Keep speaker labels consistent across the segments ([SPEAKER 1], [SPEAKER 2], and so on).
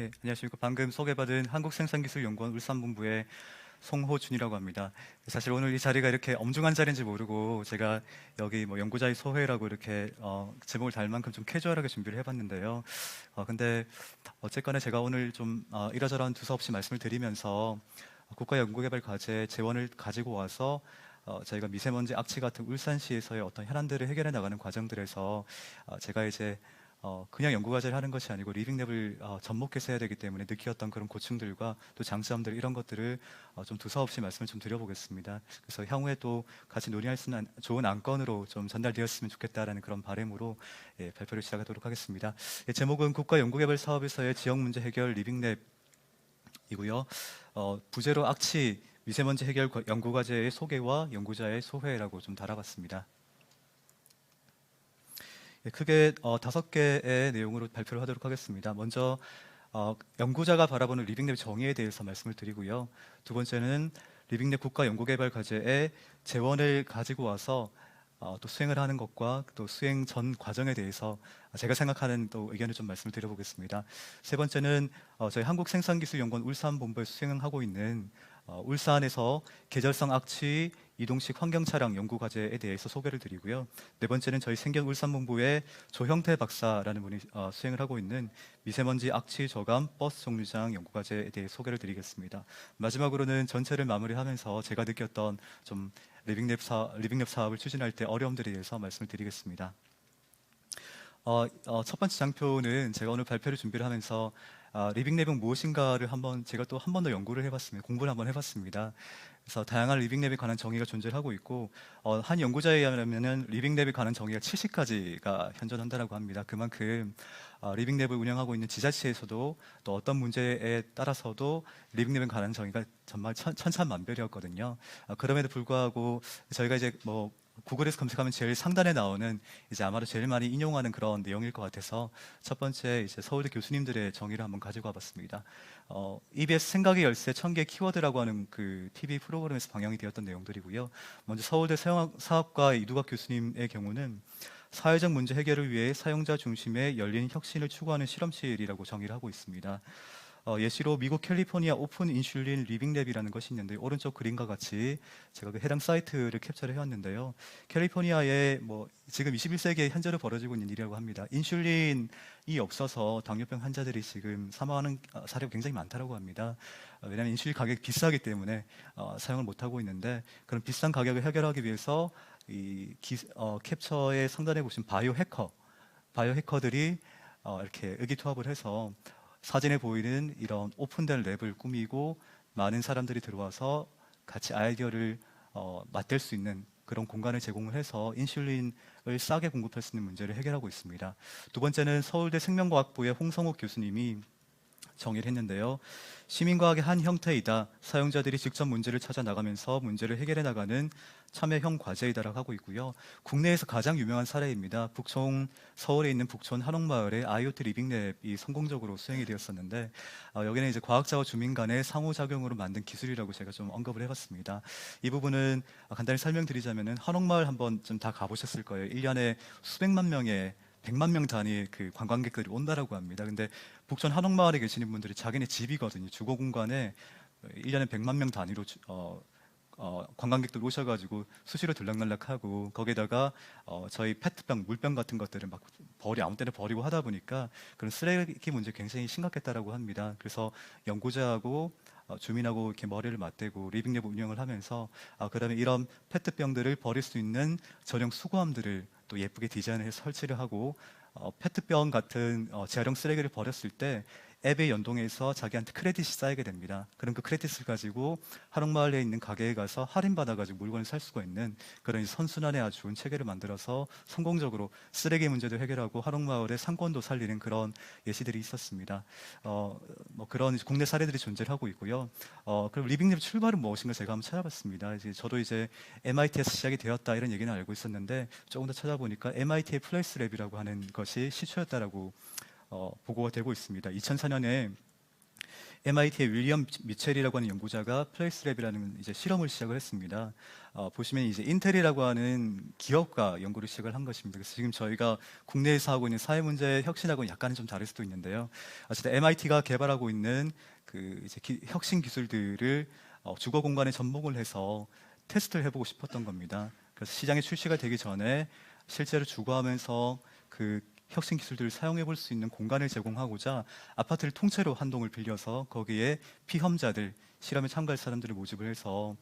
[SPEAKER 1] 예, 안녕하십니까. 방금 소개받은 한국생산기술연구원 울산본부의 송호준이라고 합니다. 사실 오늘 이 자리가 이렇게 엄중한 자리인지 모르고 제가 여기 뭐 연구자의 소회라고 이렇게 제목을 달 만큼 좀 캐주얼하게 준비를 해봤는데요. 근데 어쨌거나 제가 오늘 좀 이러저러한 두서없이 말씀을 드리면서 국가연구개발과제 재원을 가지고 와서 저희가 미세먼지 악취 같은 울산시에서의 어떤 현안들을 해결해 나가는 과정들에서 제가 이제 그냥 연구과제를 하는 것이 아니고 리빙랩을 접목해서 해야 되기 때문에 느끼었던 그런 고충들과 또 장점들 이런 것들을 좀 두서없이 말씀을 좀 드려보겠습니다. 그래서 향후에 또 같이 논의할 수 있는 좋은 안건으로 좀 전달되었으면 좋겠다라는 그런 바람으로 발표를 시작하도록 하겠습니다. 제목은 국가연구개발사업에서의 지역문제 해결 리빙랩이고요. 부제로 악취 미세먼지 해결 연구과제의 소개와 연구자의 소회라고 좀 달아봤습니다. 크게 5개의 내용으로 발표를 하도록 하겠습니다. 먼저 연구자가 바라보는 리빙랩 정의에 대해서 말씀을 드리고요. 두 번째는 리빙랩 국가연구개발과제의 재원을 가지고 와서 또 수행을 하는 것과 또 수행 전 과정에 대해서 제가 생각하는 또 의견을 좀 말씀을 드려보겠습니다. 세 번째는 저희 한국생산기술연구원 울산본부에 수행하고 있는 울산에서 계절성 악취 이동식 환경차량 연구과제에 대해서 소개를 드리고요. 네 번째는 저희 생경울산본부의 조형태 박사라는 분이 수행을 하고 있는 미세먼지 악취 저감 버스 정류장 연구과제에 대해 소개를 드리겠습니다. 마지막으로는 전체를 마무리하면서 제가 느꼈던 좀 리빙랩 사업을 추진할 때 어려움들에 대해서 말씀을 드리겠습니다. 첫 번째 장표는 제가 오늘 발표를 준비를 하면서 리빙랩은 무엇인가를 제가 또 한 번 더 연구를 해봤습니다. 공부를 한번 해봤습니다. 그래서 다양한 리빙랩에 관한 정의가 존재하고 있고 한 연구자에 의하면 리빙랩에 관한 정의가 70가지가 현존한다고 합니다. 그만큼 리빙랩을 운영하고 있는 지자체에서도 또 어떤 문제에 따라서도 리빙랩에 관한 정의가 정말 천차만별이었거든요. 그럼에도 불구하고 저희가 이제 뭐 구글에서 검색하면 제일 상단에 나오는 이제 아마도 제일 많이 인용하는 그런 내용일 것 같아서 첫 번째 이제 서울대 교수님들의 정의를 한번 가지고 와봤습니다. EBS 생각의 열쇠 1000개 키워드라고 하는 그 TV 프로그램에서 방영이 되었던 내용들이고요. 먼저 서울대 사업과 이두각 교수님의 경우는 사회적 문제 해결을 위해 사용자 중심의 열린 혁신을 추구하는 실험실이라고 정의를 하고 있습니다. 예시로 미국 캘리포니아 오픈 인슐린 리빙랩이라는 것이 있는데 오른쪽 그림과 같이 제가 그 해당 사이트를 캡처를 해왔는데요. 캘리포니아에 뭐 지금 21세기에 현재로 벌어지고 있는 일이라고 합니다. 인슐린이 없어서 당뇨병 환자들이 지금 사망하는 사례가 굉장히 많다고 합니다. 왜냐하면 인슐린 가격이 비싸기 때문에 사용을 못하고 있는데 그런 비싼 가격을 해결하기 위해서 캡처의 상단에 보시면 바이오 해커들이 이렇게 의기투합을 해서 사진에 보이는 이런 오픈된 랩을 꾸미고 많은 사람들이 들어와서 같이 아이디어를 맞댈 수 있는 그런 공간을 제공을 해서 인슐린을 싸게 공급할 수 있는 문제를 해결하고 있습니다. 두 번째는 서울대 생명과학부의 홍성욱 교수님이 정의를 했는데요. 시민과학의 한 형태이다. 사용자들이 직접 문제를 찾아 나가면서 문제를 해결해 나가는 참여형 과제이다라고 하고 있고요. 국내에서 가장 유명한 사례입니다. 서울에 있는 북촌 한옥마을의 IoT 리빙랩이 성공적으로 수행이 되었었는데 여기는 이제 과학자와 주민 간의 상호작용으로 만든 기술이라고 제가 좀 언급을 해봤습니다. 이 부분은 간단히 설명드리자면은 한옥마을 한번 좀 다 가보셨을 거예요. 1년에 수백만 명의 100만 명 단위의 그 관광객들이 온다라고 합니다. 근데 북촌 한옥마을에 계시는 분들이 자기네 집이거든요. 주거 공간에 1년에 100만 명 단위로 관광객들 오셔가지고 수시로 들락날락하고 거기다가 저희 페트병, 물병 같은 것들을 막 아무 때나 버리고 하다 보니까 그런 쓰레기 문제 굉장히 심각했다라고 합니다. 그래서 연구자하고 주민하고 이렇게 머리를 맞대고 리빙랩 운영을 하면서 그다음에 이런 페트병들을 버릴 수 있는 전용 수거함들을 또 예쁘게 디자인해서 설치를 하고 페트병 같은 재활용 쓰레기를 버렸을 때 앱에 연동해서 자기한테 크레딧이 쌓이게 됩니다. 그럼 그 크레딧을 가지고 한옥마을에 있는 가게에 가서 할인받아가지고 물건을 살 수가 있는 그런 선순환의 아주 좋은 체계를 만들어서 성공적으로 쓰레기 문제도 해결하고 한옥마을의 상권도 살리는 그런 예시들이 있었습니다. 뭐 그런 국내 사례들이 존재를 하고 있고요. 그럼 리빙랩 출발은 무엇인가 제가 한번 찾아봤습니다. 저도 이제 MIT에서 시작이 되었다 이런 얘기는 알고 있었는데 조금 더 찾아보니까 MIT의 플레이스랩이라고 하는 것이 시초였다라고 보고가 되고 있습니다. 2004년에 MIT의 윌리엄 미첼이라고 하는 연구자가 플레이스랩이라는 이제 실험을 시작을 했습니다. 보시면 이제 인텔이라고 하는 기업과 연구를 시작을 한 것입니다. 그래서 지금 저희가 국내에서 하고 있는 사회 문제 혁신하고는 약간은 좀 다를 수도 있는데요. 어쨌든 MIT가 개발하고 있는 그 이제 혁신 기술들을 주거 공간에 접목을 해서 테스트를 해보고 싶었던 겁니다. 그래서 시장에 출시가 되기 전에 실제로 주거하면서 그 혁신 기술들을 사용해 볼 수 있는 공간을 제공하고자 아파트를 통째로 한 동을 빌려서 거기에 피험자들, 실험에 참가할 사람들을 모집을 해서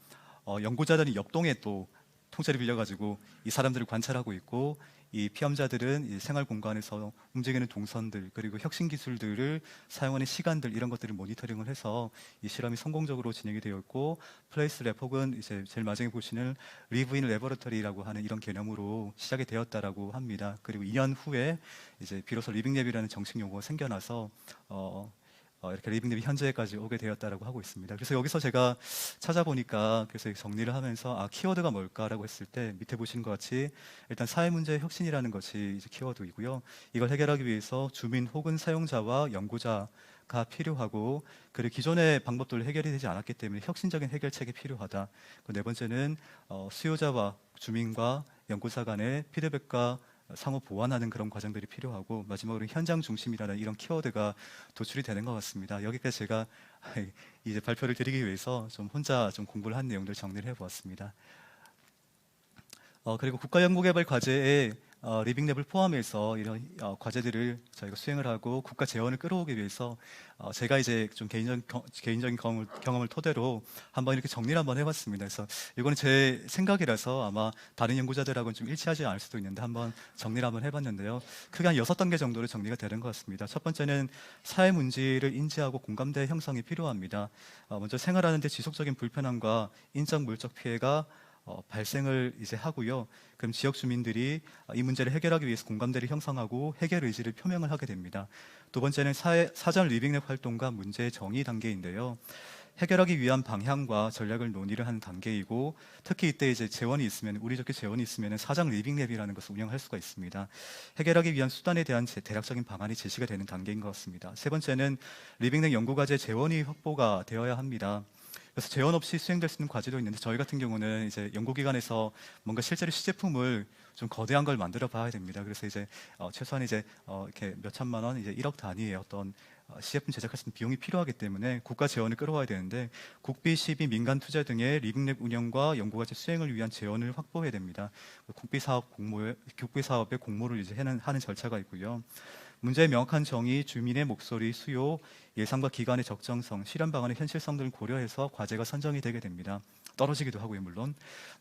[SPEAKER 1] 연구자들이 옆 동에 또 통째로 빌려가지고 이 사람들을 관찰하고 있고, 이 피험자들은 이 생활 공간에서 움직이는 동선들 그리고 혁신 기술들을 사용하는 시간들 이런 것들을 모니터링을 해서 이 실험이 성공적으로 진행이 되었고, 플레이스 랩 혹은 이제 제일 마지막에 보시는 리브 인 레버러터리라고 하는 이런 개념으로 시작이 되었다라고 합니다. 그리고 2년 후에 이제 비로소 리빙 랩이라는 정식 용어가 생겨나서 이렇게 리빙랩이 현재까지 오게 되었다라고 하고 있습니다. 그래서 여기서 제가 찾아보니까 그래서 정리를 하면서 키워드가 뭘까라고 했을 때 밑에 보시는 것 같이 일단 사회 문제 혁신이라는 것이 이제 키워드이고요. 이걸 해결하기 위해서 주민 혹은 사용자와 연구자가 필요하고, 그리고 기존의 방법들로 해결이 되지 않았기 때문에 혁신적인 해결책이 필요하다. 네 번째는 수요자와 주민과 연구사 간의 피드백과 상호 보완하는 그런 과정들이 필요하고, 마지막으로 현장 중심이라는 이런 키워드가 도출이 되는 것 같습니다. 여기까지 제가 이제 발표를 드리기 위해서 좀 혼자 좀 공부를 한 내용들 정리를 해보았습니다. 그리고 국가연구개발 과제에 리빙랩을 포함해서 이런 과제들을 저희가 수행을 하고 국가 재원을 끌어오기 위해서 제가 이제 좀 개인적인 경험을 토대로 한번 이렇게 정리를 한번 해봤습니다. 그래서 이거는 제 생각이라서 아마 다른 연구자들하고는 좀 일치하지 않을 수도 있는데 한번 정리를 한번 해봤는데요. 크게 한 6단계 정도로 정리가 되는 것 같습니다. 첫 번째는 사회 문제를 인지하고 공감대 형성이 필요합니다. 먼저 생활하는데 지속적인 불편함과 인적 물적 피해가 발생을 이제 하고요. 그럼 지역 주민들이 이 문제를 해결하기 위해서 공감대를 형성하고 해결 의지를 표명을 하게 됩니다. 두 번째는 사전 리빙랩 활동과 문제 정의 단계인데요. 해결하기 위한 방향과 전략을 논의를 하는 단계이고, 특히 이때 이제 재원이 있으면, 우리 적게 재원이 있으면 사장 리빙랩이라는 것을 운영할 수가 있습니다. 해결하기 위한 수단에 대한 대략적인 방안이 제시가 되는 단계인 것 같습니다. 세 번째는 리빙랩 연구과제 재원이 확보가 되어야 합니다. 그래서 재원 없이 수행될 수 있는 과제도 있는데, 저희 같은 경우는 이제 연구기관에서 뭔가 실제로 시제품을 좀 거대한 걸 만들어 봐야 됩니다. 그래서 이제 최소한 이제 이렇게 몇 천만 원, 이제 1억 단위의 어떤 시제품 제작할 수 있는 비용이 필요하기 때문에 국가 재원을 끌어와야 되는데, 국비, 시비, 민간 투자 등의 리빙랩 운영과 연구과제 수행을 위한 재원을 확보해야 됩니다. 국비 사업의 공모를 이제 하는 절차가 있고요. 문제의 명확한 정의, 주민의 목소리, 수요, 예산과 기간의 적정성, 실현 방안의 현실성 등을 고려해서 과제가 선정이 되게 됩니다. 떨어지기도 하고요, 물론.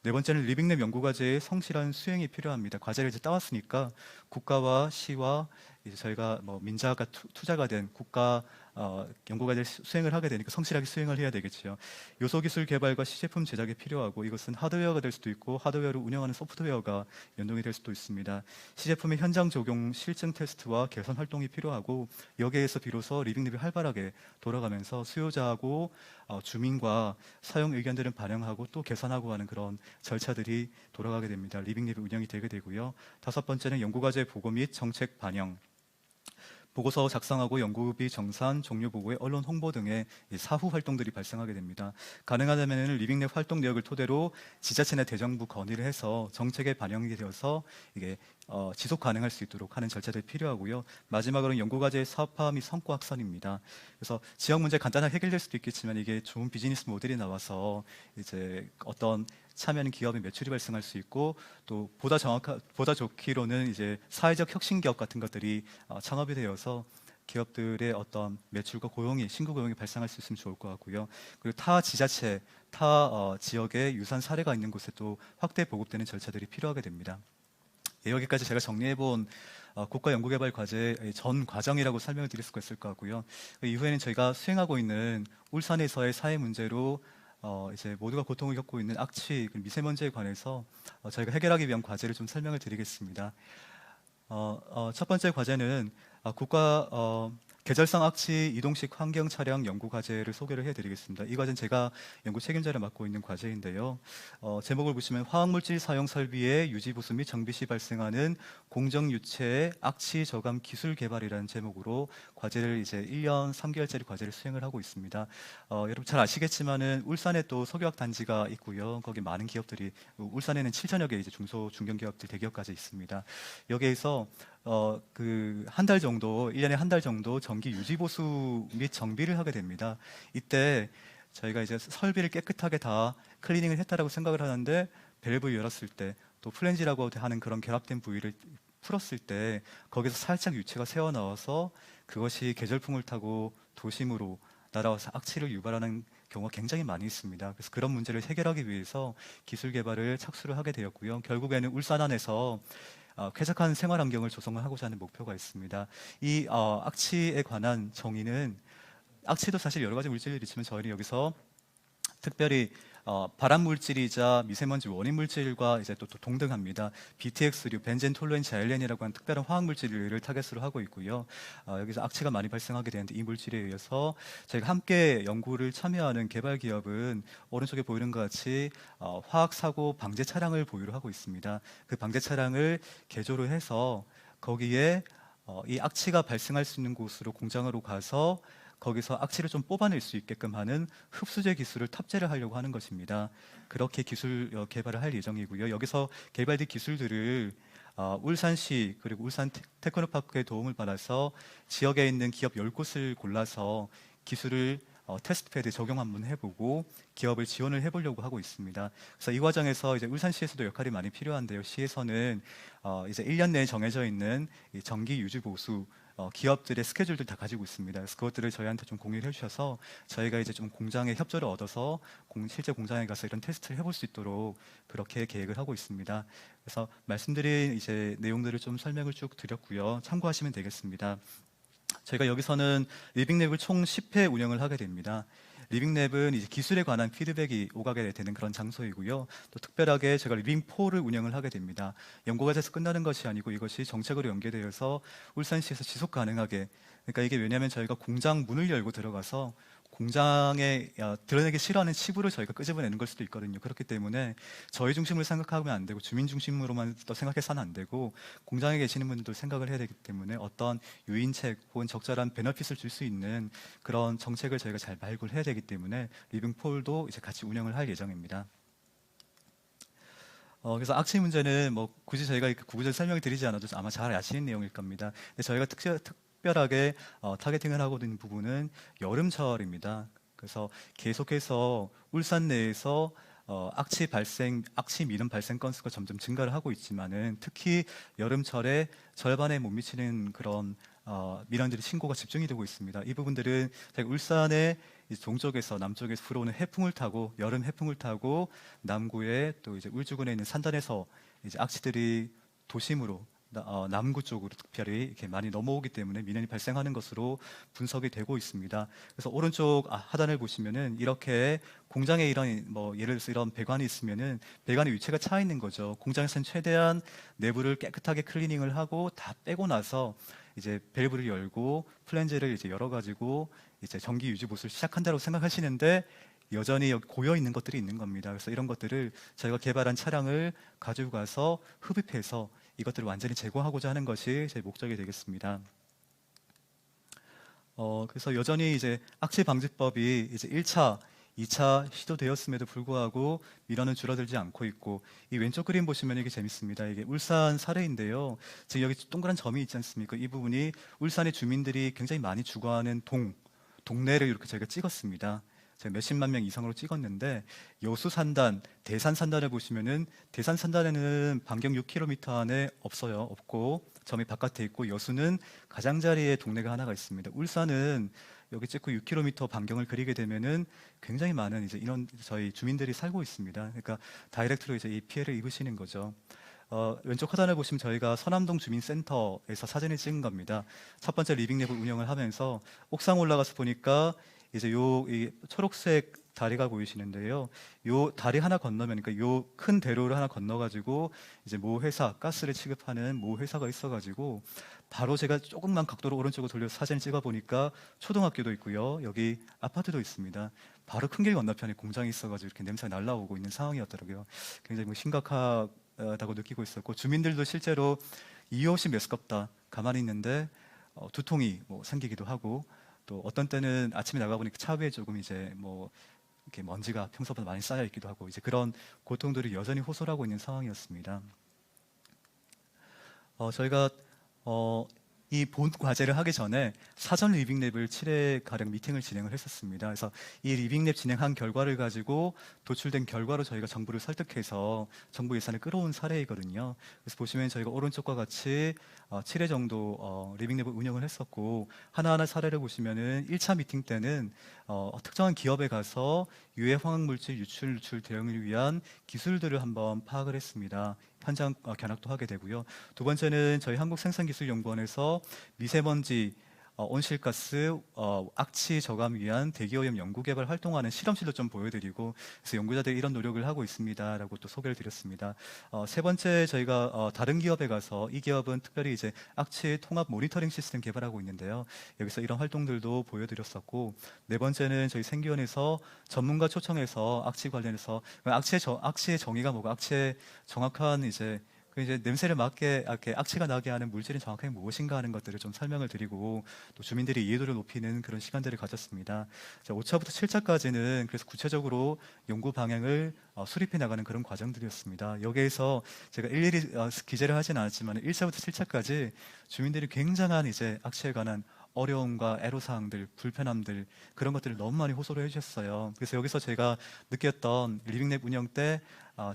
[SPEAKER 1] 네 번째는 리빙랩 연구과제의 성실한 수행이 필요합니다. 과제를 이제 따왔으니까 국가와 시와 이제 저희가 뭐 민자가 투자가 된 국가 연구과제 수행을 하게 되니까 성실하게 수행을 해야 되겠죠. 요소기술 개발과 시제품 제작이 필요하고, 이것은 하드웨어가 될 수도 있고 하드웨어를 운영하는 소프트웨어가 연동이 될 수도 있습니다. 시제품의 현장 적용, 실증 테스트와 개선 활동이 필요하고, 여기에서 비로소 리빙랩이 활발하게 돌아가면서 수요자하고 주민과 사용 의견들을 반영하고 또 개선하고 하는 그런 절차들이 돌아가게 됩니다. 리빙랩이 운영이 되게 되고요. 다섯 번째는 연구과제 보고 및 정책 반영, 보고서 작성하고 연구비 정산, 종료 보고에 언론 홍보 등의 사후 활동들이 발생하게 됩니다. 가능하다면 리빙랩 활동 내역을 토대로 지자체나 대정부 건의를 해서 정책에 반영이 되어서 이게 지속 가능할 수 있도록 하는 절차들이 필요하고요. 마지막으로는 연구과제의 사업화 및 성과 확산입니다. 그래서 지역 문제 간단하게 해결될 수도 있겠지만, 이게 좋은 비즈니스 모델이 나와서 이제 어떤 참여하는 기업의 매출이 발생할 수 있고, 또 보다 좋기로는 이제 사회적 혁신 기업 같은 것들이 창업이 되어서 기업들의 어떤 매출과 신규 고용이 발생할 수 있으면 좋을 것 같고요. 그리고 타 지자체, 타 지역의 유산 사례가 있는 곳에 또 확대 보급되는 절차들이 필요하게 됩니다. 여기까지 제가 정리해본 국가연구개발 과제의 전 과정이라고 설명을 드릴 수가 있을 것 같고요. 그 이후에는 저희가 수행하고 있는 울산에서의 사회 문제로 이제 모두가 고통을 겪고 있는 악취, 미세먼지에 관해서 저희가 해결하기 위한 과제를 좀 설명을 드리겠습니다. 첫 번째 과제는 국가 계절성 악취 이동식 환경 차량 연구 과제를 소개를 해드리겠습니다. 이 과제는 제가 연구 책임자를 맡고 있는 과제인데요. 제목을 보시면 화학물질 사용 설비의 유지 보수 및 정비 시 발생하는 공정 유체의 악취 저감 기술 개발이라는 제목으로 과제를 이제 1년 3개월짜리 과제를 수행을 하고 있습니다. 여러분 잘 아시겠지만은 울산에 또 석유화학 단지가 있고요. 거기 많은 기업들이 울산에는 7천여 개 이제 중소 중견기업들 대기업까지 있습니다. 여기에서 그 한 달 정도, 1년에 한 달 정도 정기 유지 보수 및 정비를 하게 됩니다. 이때 저희가 이제 설비를 깨끗하게 다 클리닝을 했다라고 생각을 하는데 밸브를 열었을 때 또 플랜지라고 하는 그런 결합된 부위를 풀었을 때 거기서 살짝 유체가 새어나와서 그것이 계절풍을 타고 도심으로 날아와서 악취를 유발하는 경우가 굉장히 많이 있습니다. 그래서 그런 문제를 해결하기 위해서 기술 개발을 착수를 하게 되었고요. 결국에는 울산 안에서 쾌적한 생활 환경을 조성을 하고자 하는 목표가 있습니다. 이 악취에 관한 정의는 악취도 사실 여러 가지 물질이 있지만 저희는 여기서 특별히 발암 물질이자 미세먼지 원인 물질과 이제 또 동등합니다. BTX류, 벤젠, 톨루엔, 자일렌이라고 하는 특별한 화학 물질을 타겟으로 하고 있고요. 여기서 악취가 많이 발생하게 되는데 이 물질에 의해서 저희가 함께 연구를 참여하는 개발 기업은 오른쪽에 보이는 것 같이 화학 사고 방제 차량을 보유를 하고 있습니다. 그 방제 차량을 개조를 해서 거기에 이 악취가 발생할 수 있는 곳으로 공장으로 가서 거기서 악취를 좀 뽑아낼 수 있게끔 하는 흡수제 기술을 탑재를 하려고 하는 것입니다. 그렇게 기술 개발을 할 예정이고요. 여기서 개발된 기술들을 울산시 그리고 울산 테크노파크의 도움을 받아서 지역에 있는 기업 10곳을 골라서 기술을 테스트 패드에 적용 한번 해보고 기업을 지원을 해보려고 하고 있습니다. 그래서 이 과정에서 이제 울산시에서도 역할이 많이 필요한데요. 시에서는 이제 1년 내에 정해져 있는 이 정기 유지 보수 기업들의 스케줄들 다 가지고 있습니다. 그래서 그것들을 저희한테 좀 공유를 해주셔서 저희가 이제 좀 공장의 협조를 얻어서 실제 공장에 가서 이런 테스트를 해볼 수 있도록 그렇게 계획을 하고 있습니다. 그래서 말씀드린 이제 내용들을 좀 설명을 쭉 드렸고요. 참고하시면 되겠습니다. 저희가 여기서는 리빙랩을 총 10회 운영을 하게 됩니다. 리빙랩은 이제 기술에 관한 피드백이 오가게 되는 그런 장소이고요. 또 특별하게 제가 리빙4를 운영을 하게 됩니다. 연구과제에서 끝나는 것이 아니고 이것이 정책으로 연계되어서 울산시에서 지속 가능하게, 그러니까 이게 왜냐하면 저희가 공장 문을 열고 들어가서 공장에 드러내기 싫어하는 치부를 저희가 끄집어내는 걸 수도 있거든요. 그렇기 때문에 저희 중심으로 생각하면 안 되고 주민 중심으로만 또 생각해서는 안 되고 공장에 계시는 분들도 생각을 해야 되기 때문에 어떤 유인책 혹은 적절한 베너핏을 줄 수 있는 그런 정책을 저희가 잘 발굴해야 되기 때문에 리빙폴도 이제 같이 운영을 할 예정입니다. 그래서 악취 문제는 뭐 굳이 저희가 구구절 설명을 드리지 않아도 아마 잘 아시는 내용일 겁니다. 근데 저희가 특별하게 타겟팅을 하고 있는 부분은 여름철입니다. 그래서 계속해서 울산 내에서 악취 민원 발생 건수가 점점 증가를 하고 있지만은 특히 여름철에 절반에 못 미치는 그런 민원들이 신고가 집중이 되고 있습니다. 이 부분들은 울산의 동쪽에서 남쪽에서 불어오는 해풍을 타고 여름 해풍을 타고 남구에 또 이제 울주군에 있는 산단에서 이제 악취들이 도심으로 남구 쪽으로 특별히 이렇게 많이 넘어오기 때문에 민원이 발생하는 것으로 분석이 되고 있습니다. 그래서 오른쪽 하단을 보시면은 이렇게 공장에 이런 예를 들어서 이런 배관이 있으면은 배관에 위치가 차 있는 거죠. 공장에서는 최대한 내부를 깨끗하게 클리닝을 하고 다 빼고 나서 이제 밸브를 열고 플랜지를 이제 열어가지고 이제 전기 유지 보수를 시작한다고 생각하시는데 여전히 고여 있는 것들이 있는 겁니다. 그래서 이런 것들을 저희가 개발한 차량을 가지고 가서 흡입해서 이것들을 완전히 제거하고자 하는 것이 제 목적이 되겠습니다. 그래서 여전히 이제 악취 방지법이 이제 1차, 2차 시도되었음에도 불구하고 민원은 줄어들지 않고 있고 이 왼쪽 그림 보시면 이게 재밌습니다. 이게 울산 사례인데요. 지금 여기 동그란 점이 있지 않습니까? 이 부분이 울산의 주민들이 굉장히 많이 주거하는 동네를 이렇게 저희가 찍었습니다. 제가 몇십만 명 이상으로 찍었는데 여수 산단, 대산 산단을 보시면은 대산 산단에는 반경 6km 안에 없고 점이 바깥에 있고 여수는 가장자리에 동네가 하나가 있습니다. 울산은 여기 찍고 6km 반경을 그리게 되면은 굉장히 많은 이제 이런 저희 주민들이 살고 있습니다. 그러니까 다이렉트로 이제 이 피해를 입으시는 거죠. 왼쪽 하단을 보시면 저희가 서남동 주민센터에서 사진을 찍은 겁니다. 첫 번째 리빙랩을 운영을 하면서 옥상 올라가서 보니까 이제 이 초록색 다리가 보이시는데요. 요 다리 하나 건너면, 그러니까 요 큰 대로를 하나 건너가지고 이제 모 회사, 가스를 취급하는 모 회사가 있어가지고 바로 제가 조금만 각도로 오른쪽으로 돌려서 사진을 찍어 보니까 초등학교도 있고요. 여기 아파트도 있습니다. 바로 큰 길 건너편에 공장이 있어가지고 이렇게 냄새가 날라오고 있는 상황이었더라고요. 굉장히 뭐 심각하다고 느끼고 있었고, 주민들도 실제로 이유 없이 메스껍다 가만히 있는데 두통이 뭐 생기기도 하고, 또 어떤 때는 아침에 나가 보니까 차 위에 조금 이제 뭐 이렇게 먼지가 평소보다 많이 쌓여 있기도 하고, 이제 그런 고통들이 여전히 호소하고 있는 상황이었습니다. 저희가 이 본 과제를 하기 전에 사전 리빙랩을 7회 가량 미팅을 진행을 했었습니다. 그래서 이 리빙랩 진행한 결과를 가지고 도출된 결과로 저희가 정부를 설득해서 정부 예산을 끌어온 사례이거든요. 그래서 보시면 저희가 오른쪽과 같이 7회 정도 리빙랩을 운영을 했었고, 하나하나 사례를 보시면은 1차 미팅 때는 특정한 기업에 가서 유해 화학물질 유출 대응을 위한 기술들을 한번 파악을 했습니다. 현장 견학도 하게 되고요. 두 번째는 저희 한국생산기술연구원에서 미세먼지, 온실가스, 악취 저감 위한 대기오염 연구개발 활동하는 실험실도 좀 보여드리고, 그래서 연구자들이 이런 노력을 하고 있습니다라고 또 소개를 드렸습니다. 세 번째, 저희가 다른 기업에 가서, 이 기업은 특별히 이제 악취 통합 모니터링 시스템 개발하고 있는데요. 여기서 이런 활동들도 보여드렸었고, 네 번째는 저희 생기원에서 전문가 초청해서 악취 관련해서 악취의 정의가 뭐고, 악취의 정확한 이제 냄새를 맡게 이렇게 악취가 나게 하는 물질이 정확하게 무엇인가 하는 것들을 좀 설명을 드리고, 또 주민들의 이해도를 높이는 그런 시간들을 가졌습니다. 자, 5차부터 7차까지는 그래서 구체적으로 연구 방향을 수립해 나가는 그런 과정들이었습니다. 여기에서 제가 일일이 기재를 하진 않았지만 1차부터 7차까지 주민들이 굉장한 이제 악취에 관한 어려움과 애로사항들, 불편함들, 그런 것들을 너무 많이 호소를 해주셨어요. 그래서 여기서 제가 느꼈던 리빙랩 운영 때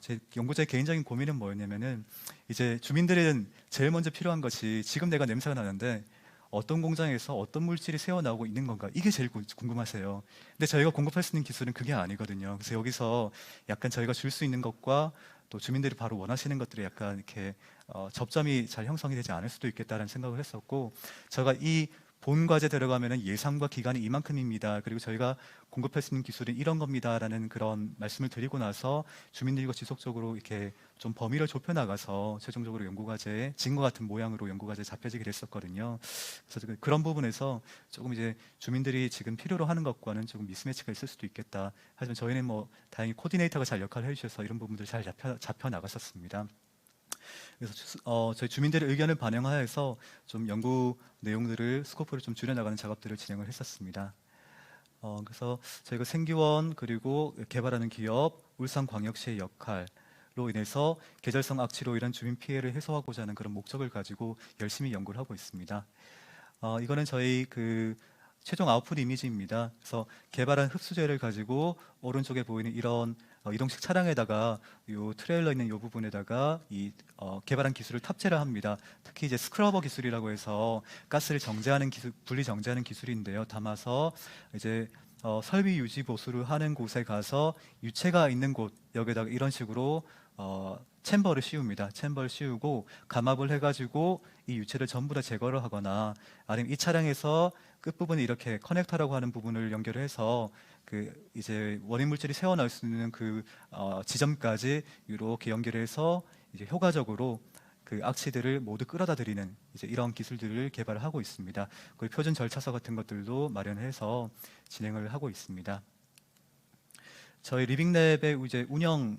[SPEAKER 1] 제 연구자의 개인적인 고민은 뭐였냐면은, 이제 주민들은 제일 먼저 필요한 것이, 지금 내가 냄새가 나는데 어떤 공장에서 어떤 물질이 새어나오고 있는 건가, 이게 제일 궁금하세요. 근데 저희가 공급할 수 있는 기술은 그게 아니거든요. 그래서 여기서 약간 저희가 줄 수 있는 것과 또 주민들이 바로 원하시는 것들이 약간 이렇게 접점이 잘 형성이 되지 않을 수도 있겠다라는 생각을 했었고, 제가 이 본 과제 들어가면은 예산과 기간이 이만큼입니다. 그리고 저희가 공급할 수 있는 기술은 이런 겁니다라는 그런 말씀을 드리고 나서 주민들과 지속적으로 이렇게 좀 범위를 좁혀 나가서 최종적으로 연구과제에 진과 같은 모양으로 연구과제에 잡혀지게 됐었거든요. 그래서 그런 부분에서 조금 이제 주민들이 지금 필요로 하는 것과는 조금 미스매치가 있을 수도 있겠다. 하지만 저희는 뭐 다행히 코디네이터가 잘 역할을 해주셔서 이런 부분들 잘 잡혀 나갔었습니다. 그래서 저희 주민들의 의견을 반영하여서 좀 연구 내용들을 스코프를 좀 줄여나가는 작업들을 진행을 했었습니다. 그래서 저희가 생기원 그리고 개발하는 기업, 울산광역시의 역할로 인해서 계절성 악취로 인한 주민 피해를 해소하고자 하는 그런 목적을 가지고 열심히 연구를 하고 있습니다. 이거는 저희 그 최종 아웃풋 이미지입니다. 그래서 개발한 흡수제를 가지고 오른쪽에 보이는 이런 이동식 차량에다가 요 트레일러 있는 요 부분에다가 개발한 기술을 탑재를 합니다. 특히 이제 스크러버 기술이라고 해서 가스를 정제하는 기술, 분리 정제하는 기술인데요. 담아서 이제 설비 유지 보수를 하는 곳에 가서 유체가 있는 곳, 여기다가 이런 식으로 챔버를 씌웁니다. 챔버를 씌우고 감압을 해가지고 이 유체를 전부 다 제거를 하거나, 아니면 이 차량에서 끝부분에 이렇게 커넥터라고 하는 부분을 연결해서 그 이제 원인 물질이 새어나올 수 있는 그 지점까지 이렇게 연결해서 이제 효과적으로 그 악취들을 모두 끌어다 드리는 이제 이런 기술들을 개발을 하고 있습니다. 그 표준 절차서 같은 것들도 마련해서 진행을 하고 있습니다. 저희 리빙랩의 이제 운영을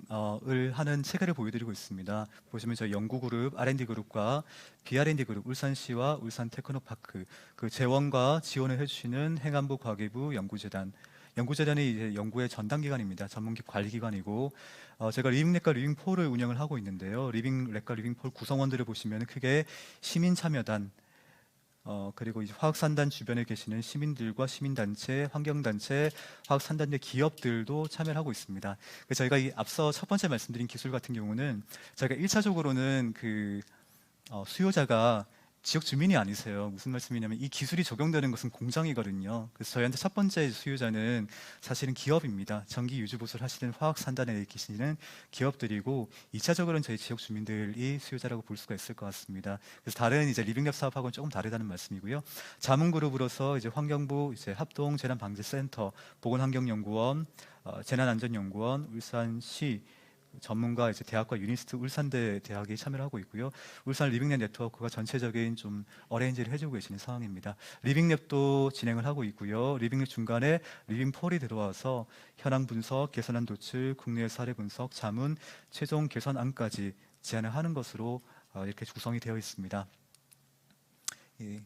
[SPEAKER 1] 하는 체계를 보여드리고 있습니다. 보시면 저희 연구그룹, R&D 그룹과 BR&D 그룹, 울산시와 울산 테크노파크, 그 재원과 지원을 해주시는 행안부 과기부 연구재단, 연구재단이 이제 연구의 전담기관입니다. 전문 관리기관이고, 제가 리빙랩과 리빙폴을 운영을 하고 있는데요. 리빙랩과 리빙폴 구성원들을 보시면 크게 시민참여단, 그리고 이제 화학산단 주변에 계시는 시민들과 시민단체, 환경단체, 화학산단의 기업들도 참여를 하고 있습니다. 그래서 저희가 앞서 첫 번째 말씀드린 기술 같은 경우는 저희가 1차적으로는 그 수요자가 지역 주민이 아니세요. 무슨 말씀이냐면 이 기술이 적용되는 것은 공장이거든요. 그래서 저희한테 첫 번째 수요자는 사실은 기업입니다. 전기 유지 보수를 하시는 화학 산단에 계시는 기업들이고 2차적으로는 저희 지역 주민들이 수요자라고 볼 수가 있을 것 같습니다. 그래서 다른 이제 리빙랩 사업하고는 조금 다르다는 말씀이고요. 자문그룹으로서 이제 환경부 이제 합동 재난방지센터, 보건환경연구원, 재난안전연구원, 울산시 전문가 이제 대학과 유니스트 울산대 대학이 참여를 하고 있고요. 울산 리빙랩 네트워크가 전체적인 좀 어레인지를 해주고 계시는 상황입니다. 리빙랩도 진행을 하고 있고요. 리빙랩 중간에 리빙폴이 들어와서 현황 분석, 개선안 도출, 국내 사례 분석, 자문, 최종 개선안까지 제안을 하는 것으로 이렇게 구성이 되어 있습니다. 예.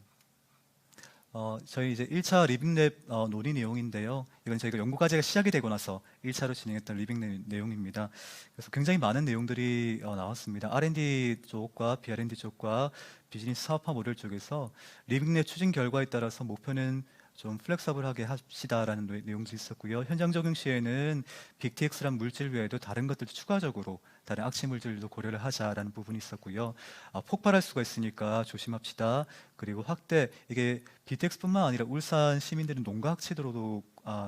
[SPEAKER 1] 저희 이제 1차 리빙랩 논의 내용인데요. 이건 저희가 연구과제가 시작이 되고 나서 1차로 진행했던 리빙랩 내용입니다. 그래서 굉장히 많은 내용들이 나왔습니다. R&D 쪽과 BR&D 쪽과 비즈니스 사업화 모델 쪽에서 리빙랩 추진 결과에 따라서 목표는 좀 플렉서블하게 합시다라는 내용도 있었고요. 현장 적용 시에는 빅TX란 물질 외에도 다른 것들도 추가적으로 다른 악취 물질도 고려를 하자라는 부분이 있었고요. 폭발할 수가 있으니까 조심합시다. 그리고 확대, 이게 빅TX뿐만 아니라 울산 시민들은 농가 악취로도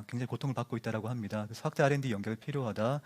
[SPEAKER 1] 굉장히 고통을 받고 있다라고 합니다. 그래서 확대 R&D 연결이 필요하다.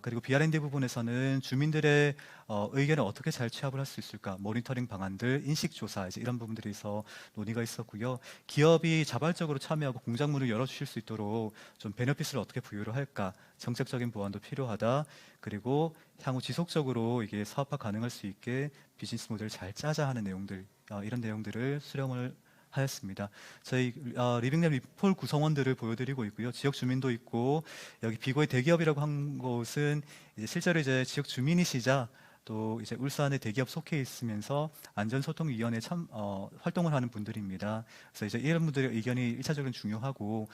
[SPEAKER 1] 그리고 BR&D 부분에서는 주민들의 의견을 어떻게 잘 취합을 할 수 있을까? 모니터링 방안들, 인식 조사 이제 이런 부분들에서 논의가 있었고요. 기업이 자발적으로 참여하고 공장 문을 열어주실 수 있도록 좀 베네핏을 어떻게 부여를 할까? 정책적인 보완도 필요하다. 그리고 향후 지속적으로 이게 사업화 가능할 수 있게 비즈니스 모델을 잘 짜자 하는 내용들, 이런 내용들을 수렴을 하였습니다. 저희 리빙랩 리폴 구성원들을 보여드리고 있고요. 지역 주민도 있고 여기 비고의 대기업이라고 한 곳은 이제 실제로 이제 지역 주민이시자 또 이제 울산의 대기업 속해 있으면서 안전소통위원회 활동을 하는 분들입니다. 그래서 이제 이런 분들의 의견이 일차적으로 중요하고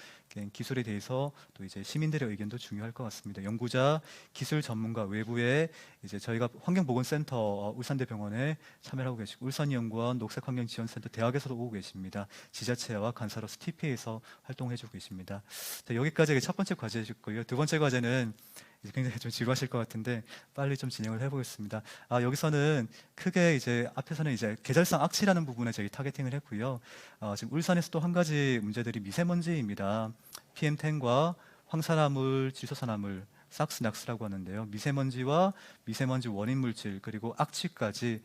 [SPEAKER 1] 기술에 대해서 또 이제 시민들의 의견도 중요할 것 같습니다. 연구자, 기술 전문가 외부에 이제 저희가 환경보건센터 울산대병원에 참여하고 계시고 울산연구원 녹색환경지원센터 대학에서도 오고 계십니다. 지자체와 간사로서 TP에서 활동해주고 계십니다. 자, 여기까지 첫 번째 과제였고요. 두 번째 과제는 이제 굉장히 좀 지루하실 것 같은데 빨리 좀 진행을 해보겠습니다. 여기서는 크게 이제 앞에서는 이제 계절성 악취라는 부분에 저희 타겟팅을 했고요. 지금 울산에서 또 한 가지 문제들이 미세먼지입니다. PM10과 황산화물, 질소산화물, 삭스, 낙스라고 하는데요. 미세먼지와 미세먼지 원인 물질 그리고 악취까지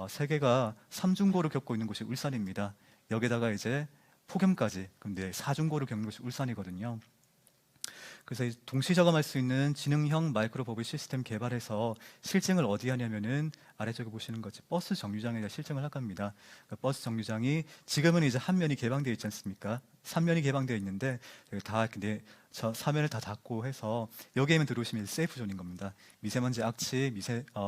[SPEAKER 1] 세 개가 삼중고를 겪고 있는 곳이 울산입니다. 여기다가 이제 폭염까지 근데 사중고를 겪는 곳이 울산이거든요. 그래서 동시 저감할 수 있는 지능형 마이크로 버블 시스템 개발해서 실증을 어디 하냐면은 아래쪽에 보시는 것이 버스 정류장에다 실증을 할 겁니다. 그러니까 버스 정류장이 지금은 이제 한 면이 개방되어 있지 않습니까? 3면이 개방되어 있는데 다 저 4면을 다 닫고 해서 여기에만 들어오시면 세이프 존인 겁니다. 미세먼지 악취,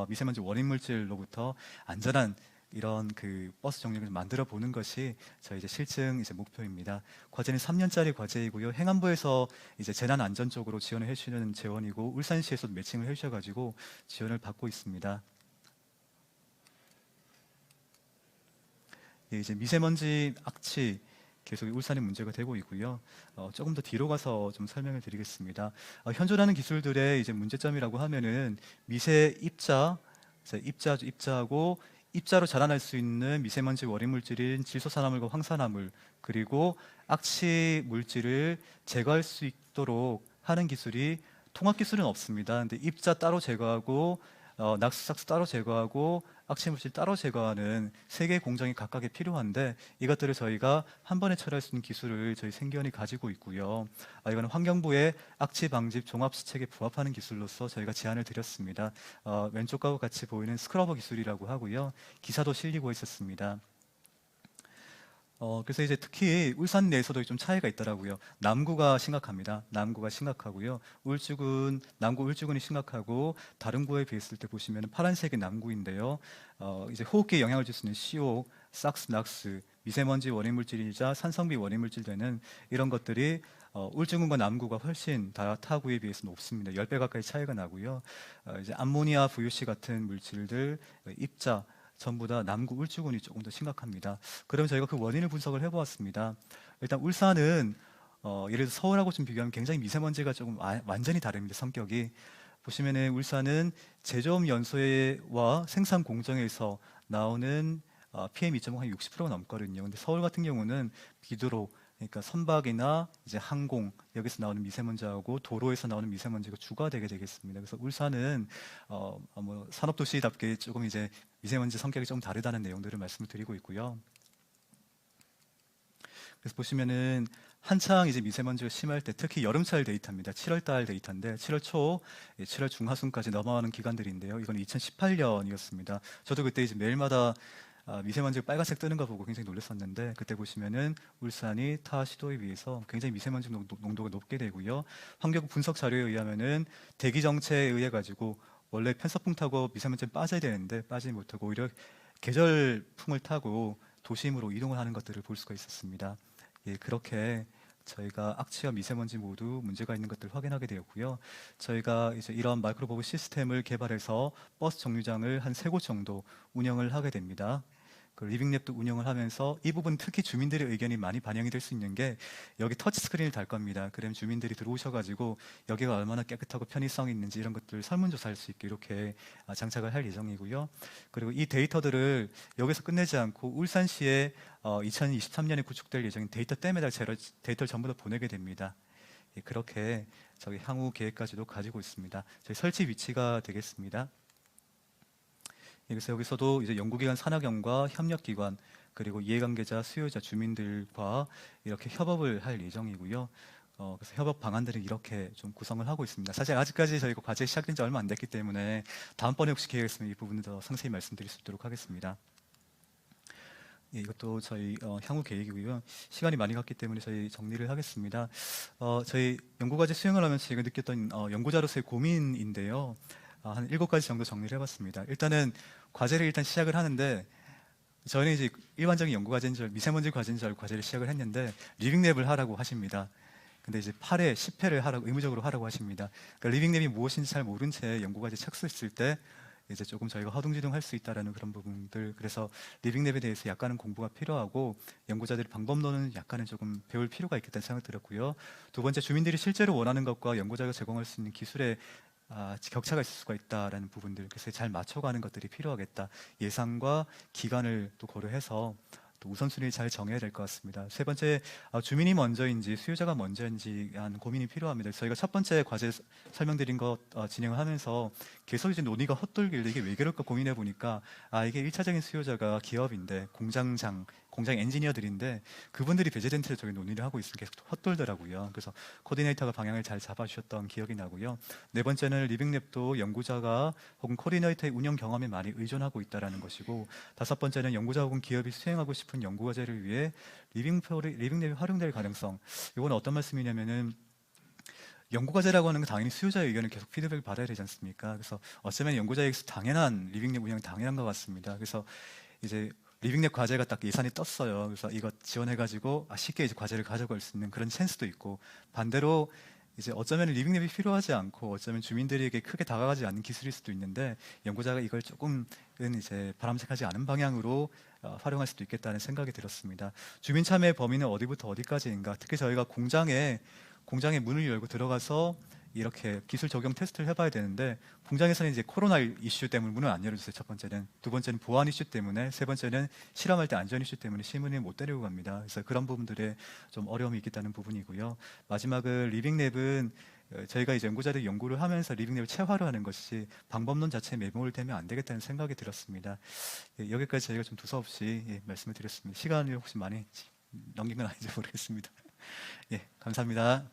[SPEAKER 1] 미세먼지 원인 물질로부터 안전한 이런 그 버스 정류장을 만들어 보는 것이 저희 이제 실증 이제 목표입니다. 과제는 3년짜리 과제이고요. 행안부에서 이제 재난 안전 쪽으로 지원을 해주시는 재원이고 울산시에서도 매칭을 해주셔가지고 지원을 받고 있습니다. 예, 이제 미세먼지 악취 계속 울산의 문제가 되고 있고요. 조금 더 뒤로 가서 좀 설명을 드리겠습니다. 현존하는 기술들의 이제 문제점이라고 하면은 미세 입자, 입자하고 입자로 자라날 수 있는 미세먼지 원인 물질인 질소산화물과 황산화물 그리고 악취 물질을 제거할 수 있도록 하는 기술이 통합 기술은 없습니다. 근데 입자 따로 제거하고 낙스, 삭스 따로 제거하고 악취 물질 따로 제거하는 세 개의 공정이 각각에 필요한데 이것들을 저희가 한 번에 처리할 수 있는 기술을 저희 생기원이 가지고 있고요. 이거는 환경부의 악취 방지 종합 시책에 부합하는 기술로서 저희가 제안을 드렸습니다. 왼쪽과 같이 보이는 스크러버 기술이라고 하고요. 기사도 실리고 있었습니다. 그래서 이제 특히 울산 내에서도 좀 차이가 있더라고요. 남구가 심각합니다. 남구가 심각하고요. 남구 울주군이 심각하고 다른 구에 비했을 때 보시면 파란색이 남구인데요. 이제 호흡기에 영향을 줄 수 있는 CO, 삭스, 낙스, 미세먼지 원인 물질이자 산성비 원인 물질 되는 이런 것들이 울주군과 남구가 훨씬 타구에 비해서 높습니다. 10배 가까이 차이가 나고요. 이제 암모니아, VOC 같은 물질들, 입자 전부 다 남구 울주군이 조금 더 심각합니다. 그럼 저희가 그 원인을 분석을 해보았습니다. 일단 울산은 예를 들어 서울하고 좀 비교하면 굉장히 미세먼지가 조금 완전히 다릅니다. 성격이 보시면은 울산은 제조업 연소와 생산 공정에서 나오는 PM2.5 한 60%가 넘거든요. 근데 서울 같은 경우는 비도로, 그러니까 선박이나 이제 항공 여기서 나오는 미세먼지하고 도로에서 나오는 미세먼지가 주가 되게 되겠습니다. 그래서 울산은 뭐 산업도시답게 조금 이제 미세먼지 성격이 좀 다르다는 내용들을 말씀을 드리고 있고요. 그래서 보시면은 한창 이제 미세먼지가 심할 때 특히 여름철 데이터입니다. 7월 달 데이터인데 7월 초, 7월 중하순까지 넘어가는 기간들인데요. 이건 2018년이었습니다. 저도 그때 이제 매일마다 미세먼지가 빨간색 뜨는 거 보고 굉장히 놀랐었는데 그때 보시면은 울산이 타 시도에 비해서 굉장히 미세먼지 농도가 높게 되고요. 환경 분석 자료에 의하면은 대기 정체에 의해 가지고 원래 편서풍 타고 미세먼지는 빠져야 되는데 빠지지 못하고 오히려 계절풍을 타고 도심으로 이동을 하는 것들을 볼 수가 있었습니다. 예, 그렇게 저희가 악취와 미세먼지 모두 문제가 있는 것들을 확인하게 되었고요. 저희가 이제 이런 마이크로버블 시스템을 개발해서 버스 정류장을 한 3곳 정도 운영을 하게 됩니다. 그 리빙랩도 운영을 하면서 이 부분 특히 주민들의 의견이 많이 반영이 될 수 있는 게 여기 터치 스크린을 달 겁니다. 그럼 주민들이 들어오셔가지고 여기가 얼마나 깨끗하고 편의성이 있는지 이런 것들 설문조사할 수 있게 이렇게 장착을 할 예정이고요. 그리고 이 데이터들을 여기서 끝내지 않고 울산시에 2023년에 구축될 예정인 데이터댐에다 데이터를 전부 다 보내게 됩니다. 예, 그렇게 저희 향후 계획까지도 가지고 있습니다. 저희 설치 위치가 되겠습니다. 그래서 여기서도 이제 연구기관 산하경과 협력기관 그리고 이해관계자, 수요자, 주민들과 이렇게 협업을 할 예정이고요. 그래서 협업 방안들은 이렇게 좀 구성을 하고 있습니다. 사실 아직까지 저희가 과제 시작된 지 얼마 안 됐기 때문에 다음번에 혹시 기회가 있으면 이 부분을 더 상세히 말씀드릴 수 있도록 하겠습니다. 예, 이것도 저희 향후 계획이고요. 시간이 많이 갔기 때문에 저희 정리를 하겠습니다. 저희 연구과제 수행을 하면서 제가 느꼈던 연구자로서의 고민인데요. 한 7가지 정도 정리를 해봤습니다. 일단은 과제를 일단 시작을 하는데 저희는 이제 일반적인 연구 과제인 줄 미세먼지 과제인 줄 알고 과제를 시작을 했는데 리빙랩을 하라고 하십니다. 근데 이제 8회, 10회를 하라고 의무적으로 하라고 하십니다. 그러니까 리빙랩이 무엇인지 잘 모른 채 연구 과제 착수했을 때 이제 조금 저희가 허둥지둥 할 수 있다라는 그런 부분들, 그래서 리빙랩에 대해서 약간은 공부가 필요하고 연구자들이 방법론은 약간은 조금 배울 필요가 있겠다는 생각이 들었고요. 두 번째, 주민들이 실제로 원하는 것과 연구자가 제공할 수 있는 기술의 격차가 있을 수가 있다라는 부분들, 그래서 잘 맞춰가는 것들이 필요하겠다. 예산과 기간을 또 고려해서 또 우선순위를 잘 정해야 될 것 같습니다. 세 번째, 주민이 먼저인지 수요자가 먼저인지 한 고민이 필요합니다. 저희가 첫 번째 과제 설명드린 것 진행을 하면서 계속 이제 논의가 헛돌길래 이게 왜 그럴까 고민해 보니까 이게 1차적인 수요자가 기업인데 공장 엔지니어들인데 그분들이 배제된 채로 저희 논의를 하고 있으면 계속 헛돌더라고요. 그래서 코디네이터가 방향을 잘 잡아주셨던 기억이 나고요. 네 번째는 리빙랩도 연구자가 혹은 코디네이터의 운영 경험에 많이 의존하고 있다는 것이고, 다섯 번째는 연구자 혹은 기업이 수행하고 싶은 연구 과제를 위해 리빙랩이 활용될 가능성. 이건 어떤 말씀이냐면은 연구 과제라고 하는 건 당연히 수요자의 의견을 계속 피드백을 받아야 되지 않습니까? 그래서 어쩌면 연구자에게서 당연한 리빙랩 운영이 당연한 것 같습니다. 그래서 이제 리빙랩 과제가 딱 예산이 떴어요. 그래서 이거 지원해가지고 쉽게 이제 과제를 가져갈 수 있는 그런 찬스도 있고, 반대로 이제 어쩌면 리빙랩이 필요하지 않고 어쩌면 주민들에게 크게 다가가지 않는 기술일 수도 있는데 연구자가 이걸 조금은 이제 바람직하지 않은 방향으로 활용할 수도 있겠다는 생각이 들었습니다. 주민 참여의 범위는 어디부터 어디까지인가? 특히 저희가 공장에 문을 열고 들어가서 이렇게 기술 적용 테스트를 해봐야 되는데 공장에서는 이제 코로나 이슈 때문에 문을 안 열어주세요. 첫 번째는. 두 번째는 보안 이슈 때문에, 세 번째는 실험할 때 안전 이슈 때문에 시민을 못 데리고 갑니다. 그래서 그런 부분들에 좀 어려움이 있겠다는 부분이고요. 마지막은 리빙랩은 저희가 이제 연구자들이 연구를 하면서 리빙랩을 체화를 하는 것이 방법론 자체에 매몰되면 안 되겠다는 생각이 들었습니다. 예, 여기까지 저희가 좀 두서없이 말씀을 드렸습니다. 시간을 혹시 많이 넘긴 건 아닌지 모르겠습니다. 예, 감사합니다.